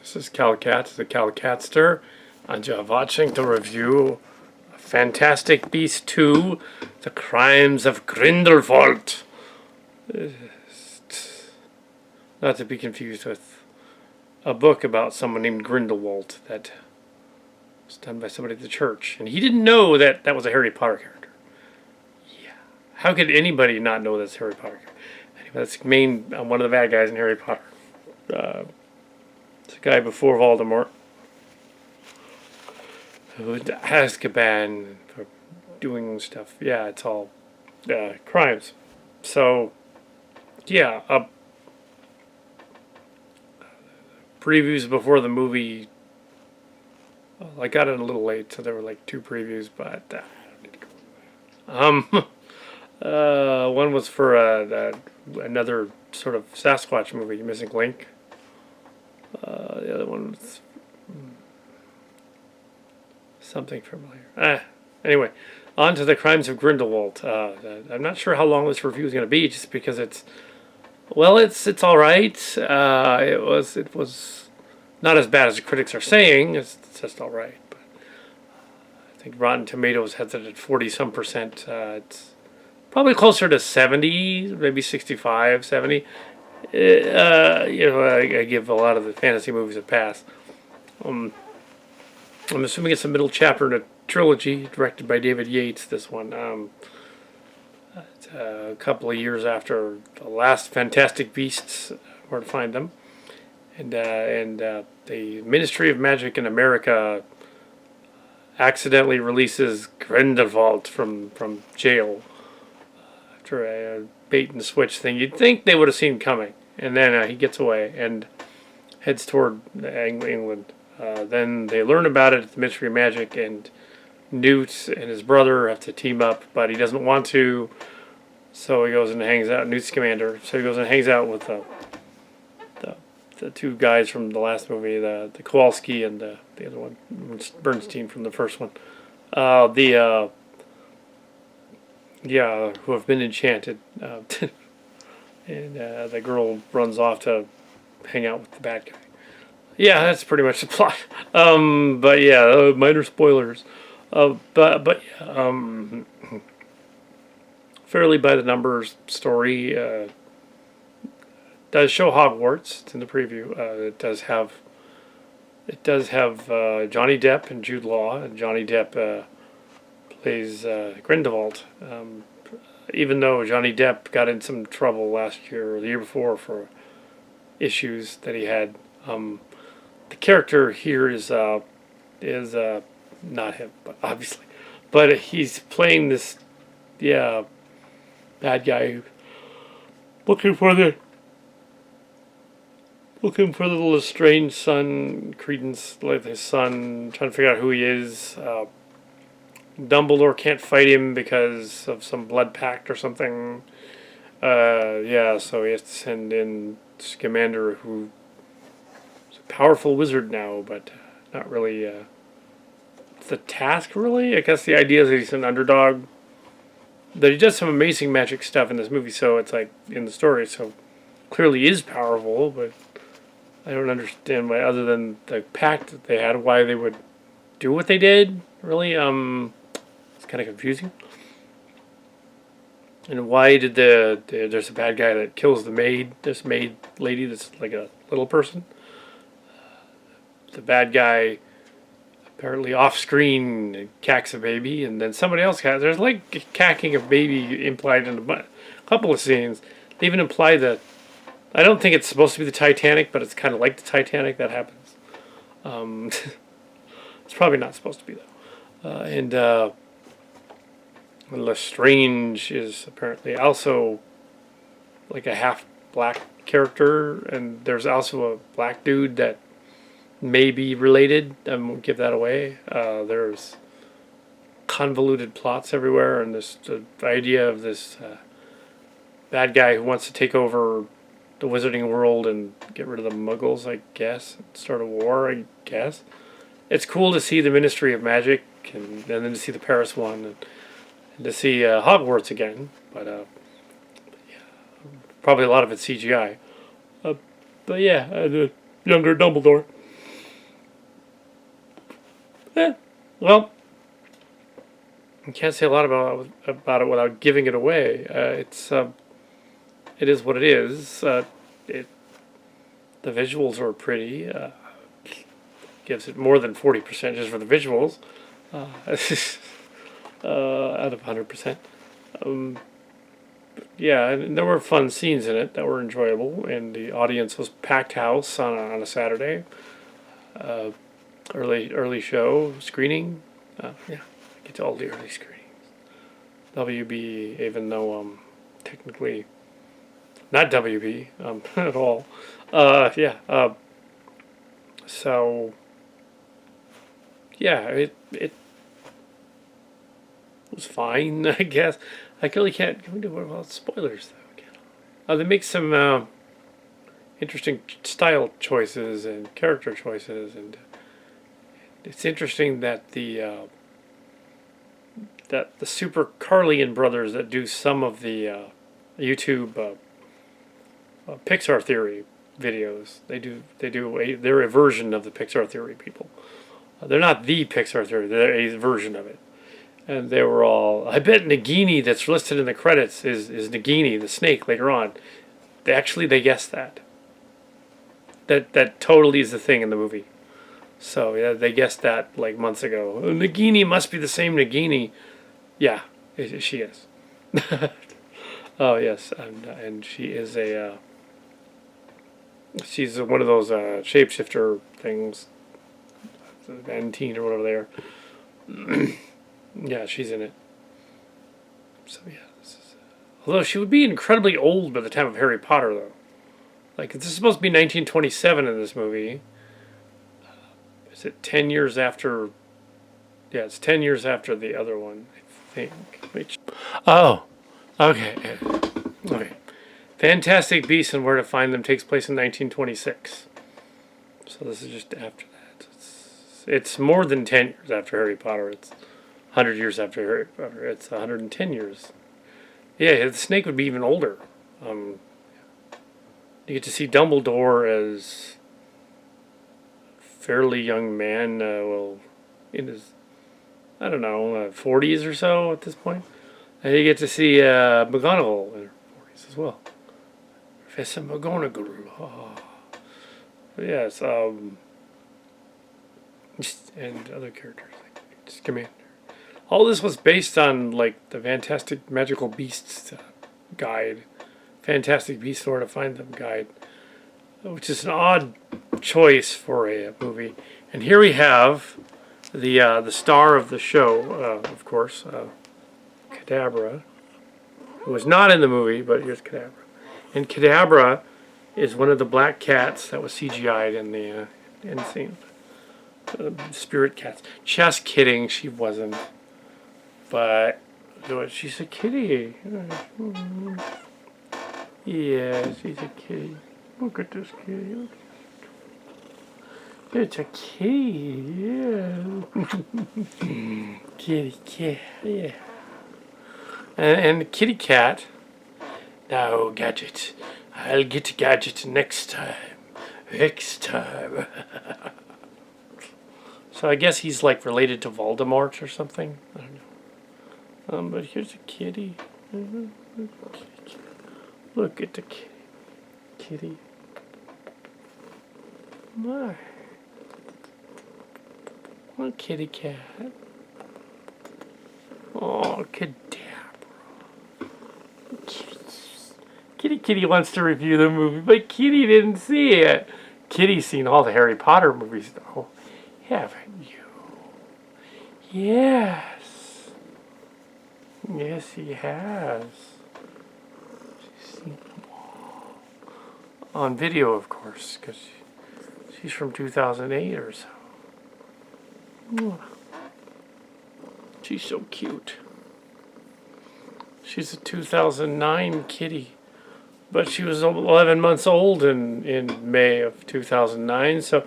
This is Calcat, the Calcatster, and you're watching the review of Fantastic Beasts 2, The Crimes of Grindelwald. Not to be confused with a book about someone named Grindelwald that was done by somebody at the church. And he didn't know that that was a Harry Potter character. Yeah. How could anybody not know that's Harry Potter character? Anyway, that's one of the bad guys in Harry Potter. It's a guy before Voldemort who went to Azkaban for doing stuff. Yeah, it's all crimes. So, yeah, previews before the movie. Well, I got it a little late, so there were like 2 previews, but I don't need to go. One was for another sort of Sasquatch movie, Missing Link. The other one was something familiar. Anyway, on to The Crimes of Grindelwald. I'm not sure how long this review is going to be, just because it's all right. It was not as bad as the critics are saying. It's just all right. But I think Rotten Tomatoes has it at 40-some%. It's probably closer to 70, maybe 65, 70. I give a lot of the fantasy movies a pass. I'm assuming it's the middle chapter in a trilogy directed by David Yates. This one, it's a couple of years after the last Fantastic Beasts, where to find them, and the Ministry of Magic in America accidentally releases Grindelwald from jail after a bait and switch thing. You'd think they would have seen coming, and then he gets away and heads toward England. Then they learn about it at the Ministry of Magic, and Newt and his brother have to team up, but he doesn't want to, so he goes and hangs out. Newt's commander, so he goes and hangs out with the 2 guys from the last movie, the Kowalski and the other one, Bernstein from the first one. Who have been enchanted. And the girl runs off to hang out with the bad guy. Yeah, that's pretty much the plot. But yeah, minor spoilers. Fairly by the numbers story. Does show Hogwarts. It's in the preview. It does have Johnny Depp and Jude Law, and Johnny Depp plays Grindelwald. Even though Johnny Depp got in some trouble last year or the year before for issues that he had, the character here is not him, but obviously, but he's playing this bad guy who's looking for the little estranged son, Credence, like his son, trying to figure out who he is. Dumbledore can't fight him because of some blood pact or something. So he has to send in Scamander, who is a powerful wizard now, but not really the task, really. I guess the idea is that he's an underdog. But he does some amazing magic stuff in this movie, so it's like in the story, so clearly is powerful, but I don't understand why, other than the pact that they had, why they would do what they did, really. It's kind of confusing. And why did there's a bad guy that kills this maid lady that's like a little person. The bad guy apparently off screen cacks a baby, and then somebody else there's like cacking a baby implied in a couple of scenes. They even imply that, I don't think it's supposed to be the Titanic, but it's kind of like the Titanic. That happens. It's probably not supposed to be though. And Lestrange is apparently also like a half black character, and there's also a black dude that may be related. I won't give that away. There's convoluted plots everywhere, and the idea of this bad guy who wants to take over the wizarding world and get rid of the Muggles, I guess, start a war, I guess. It's cool to see the Ministry of Magic, and then to see the Paris one, and to see Hogwarts again, but probably a lot of it's CGI. But yeah, the younger Dumbledore. Well, I can't say a lot about it without giving it away. It is what it is. It The visuals are pretty. Gives it more than 40% just for the visuals. Uh, out of 100%. Yeah, and there were fun scenes in it that were enjoyable, and the audience was packed house on a Saturday. Uh, early show screening. Yeah, I get to all the early screenings. WB, even though technically not WB at all. Yeah. So yeah, it was fine, I guess. I really can't. Can we do what about spoilers though? They make some interesting style choices and character choices, and it's interesting that the Super Carlian brothers that do some of the YouTube Pixar Theory videos, they're a version of the Pixar Theory people. They're not the Pixar Theory; they're a version of it. And they were all. I bet Nagini that's listed in the credits is Nagini the snake later on. They guessed that. That totally is the thing in the movie. So yeah, they guessed that like months ago. Oh, Nagini must be the same Nagini. Yeah, she is. Oh yes, and she is she's one of those shapeshifter things, Antine or whatever they are. Yeah, she's in it. So yeah, although she would be incredibly old by the time of Harry Potter, though. Like, this is supposed to be 1927 in this movie. Is it 10 years after? Yeah, it's 10 years after the other one, I think. Oh, okay. Okay. Fantastic Beasts and Where to Find Them takes place in 1926. So this is just after that. It's more than 10 years after Harry Potter. It's 100 years after Harry Potter. It's 110 years. Yeah, the snake would be even older. You get to see Dumbledore as a fairly young man, in his, I don't know, 40s or so at this point. And you get to see McGonagall in her 40s as well. Professor McGonagall. Oh. Yes, and other characters like Scamander. All this was based on like the Fantastic Magical Beasts guide, Fantastic Beasts Where to Find Them guide, which is an odd choice for a movie. And here we have the star of the show, of course, Cadabra, who was not in the movie, but here's Cadabra. And Cadabra is one of the black cats that was CGI'd in the end scene. Spirit cats. Just kidding, she wasn't. But she's a kitty. Yeah, she's a kitty. Look at this kitty. It's a kitty, yeah. Kitty cat, yeah. And the kitty cat. Now, Gadget. I'll get Gadget next time. Next time. So I guess he's like related to Voldemort or something. I don't know. But here's a kitty. Look at the kitty. My. Oh, kitty cat. Oh, Cadabra. Kitty wants to review the movie, but Kitty didn't see it. Kitty's seen all the Harry Potter movies, though. Haven't you? Yes. Yes, he has. She's seen them all. On video, of course, because she's from 2008 or so. She's so cute. She's a 2009 kitty. But she was 11 months old in May of 2009, so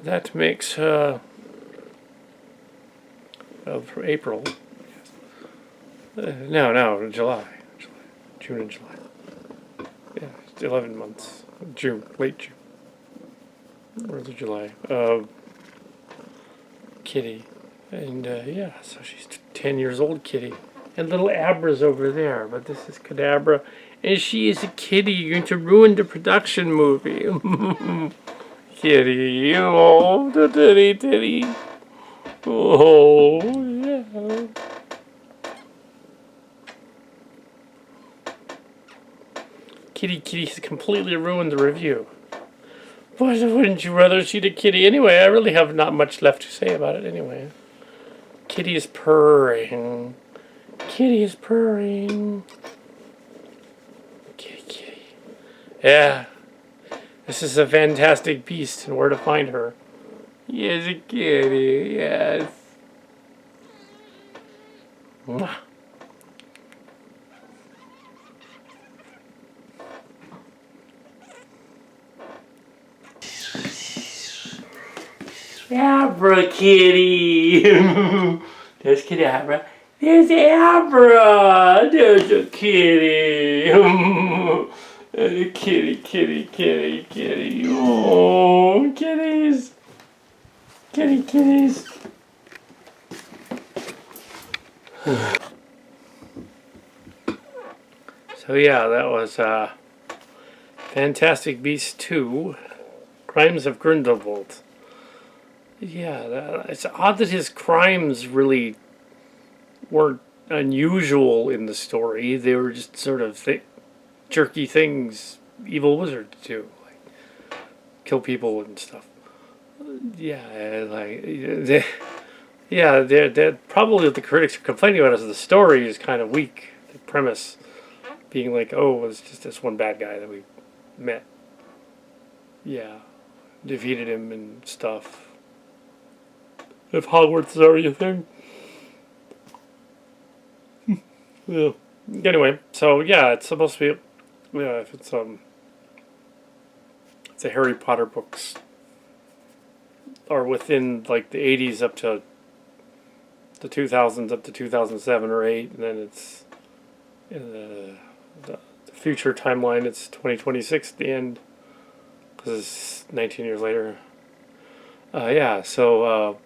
that makes of April. No, July. June and July. Yeah, it's 11 months. June, late June. Early July. Kitty. And yeah, so she's 10 years old, Kitty. And little Abra's over there, but this is Cadabra. And she is a kitty. You're going to ruin the production movie. Kitty, oh, the titty. Oh, yeah. Kitty has completely ruined the review. Why wouldn't you rather see the kitty? Anyway, I really have not much left to say about it anyway. Kitty is purring. Kitty is purring. Kitty. Yeah. This is a fantastic beast, and where to find her. Yes, a kitty. Yes. Mwah. Abra kitty. There's Cadabra. There's Abra. There's a kitty. Kitty. Oh, kitties. Kitties. So yeah, that was Fantastic Beasts 2, Crimes of Grindelwald. Yeah, it's odd that his crimes really weren't unusual in the story. They were just sort of jerky things evil wizards do, like kill people and stuff. Yeah, they're probably what the critics are complaining about is the story is kind of weak. The premise being like, oh, it's just this one bad guy that we met. Yeah, defeated him and stuff. If Hogwarts is already a thing. Yeah. Anyway, so yeah, it's supposed to be, yeah, if it's a Harry Potter books are within like the 80s up to the 2000s, up to 2007 or 8, and then it's in the future timeline, it's 2026 at the end, because it's 19 years later. Yeah, so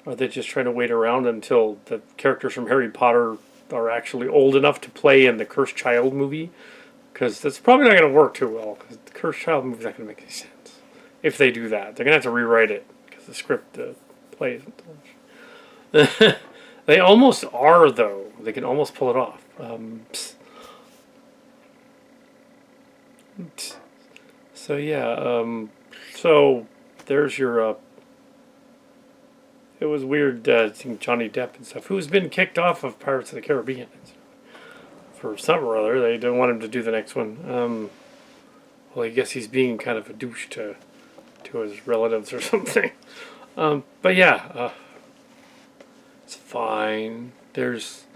are they just trying to wait around until the characters from Harry Potter are actually old enough to play in the Cursed Child movie? Because that's probably not going to work too well, because the Cursed Child movie is not going to make any sense. If they do that, they're going to have to rewrite it, because the script plays. They almost are, though. They can almost pull it off. So yeah, so there's your it was weird seeing Johnny Depp and stuff, who's been kicked off of Pirates of the Caribbean for some or other. They don't want him to do the next one. Well, I guess he's being kind of a douche to his relatives or something. But yeah, it's fine. There's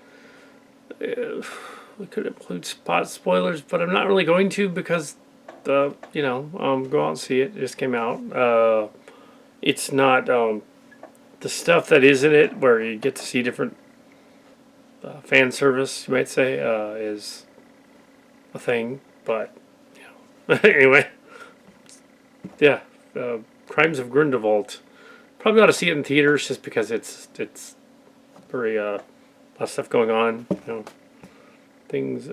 we could include spot spoilers, but I'm not really going to because go out and see it. It just came out. It's not the stuff that is in it, where you get to see different fan service, you might say, is a thing. But anyway, yeah, Crimes of Grindelwald. Probably ought to see it in theaters just because it's very a lot of stuff going on. Things.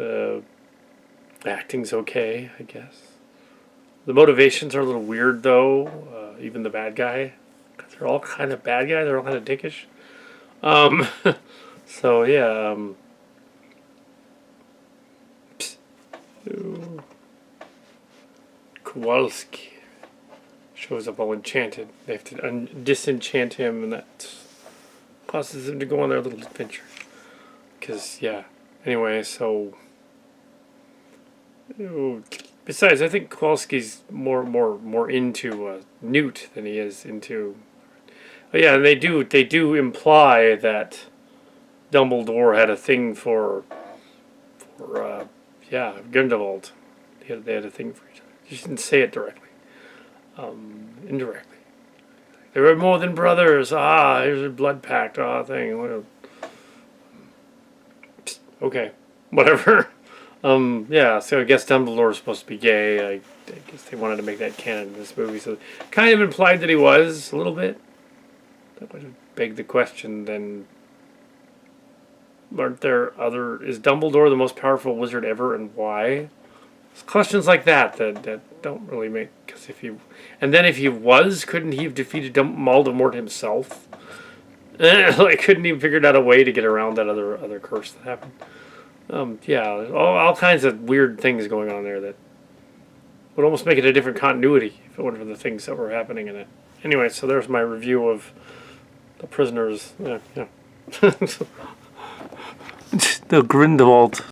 Acting's okay, I guess. The motivations are a little weird, though. Even the bad guy, because they're all kind of bad guys. They're all kind of dickish. So yeah. Kowalski shows up all enchanted. They have to disenchant him, and that causes them to go on their little adventure. Because yeah. Anyway, so. Besides, I think Kowalski's more into Newt than he is into. Oh yeah, and they do imply that Dumbledore had a thing for Grindelwald. They had a thing for each other. You didn't say it directly, indirectly. They were more than brothers. Here's a blood pact. Thing. Okay, whatever. Yeah, so I guess Dumbledore is supposed to be gay. I guess they wanted to make that canon in this movie, so kind of implied that he was a little bit. that would beg the question then, aren't there other, is Dumbledore the most powerful wizard ever, and why? It's questions like that don't really make, because if he, and then if he was, couldn't he have defeated Voldemort himself? Like, couldn't he have figured out a way to get around that other curse that happened? Yeah, all kinds of weird things going on there that would almost make it a different continuity if it weren't for the things that were happening in it. Anyway, so there's my review of The Prisoners. The Grindelwald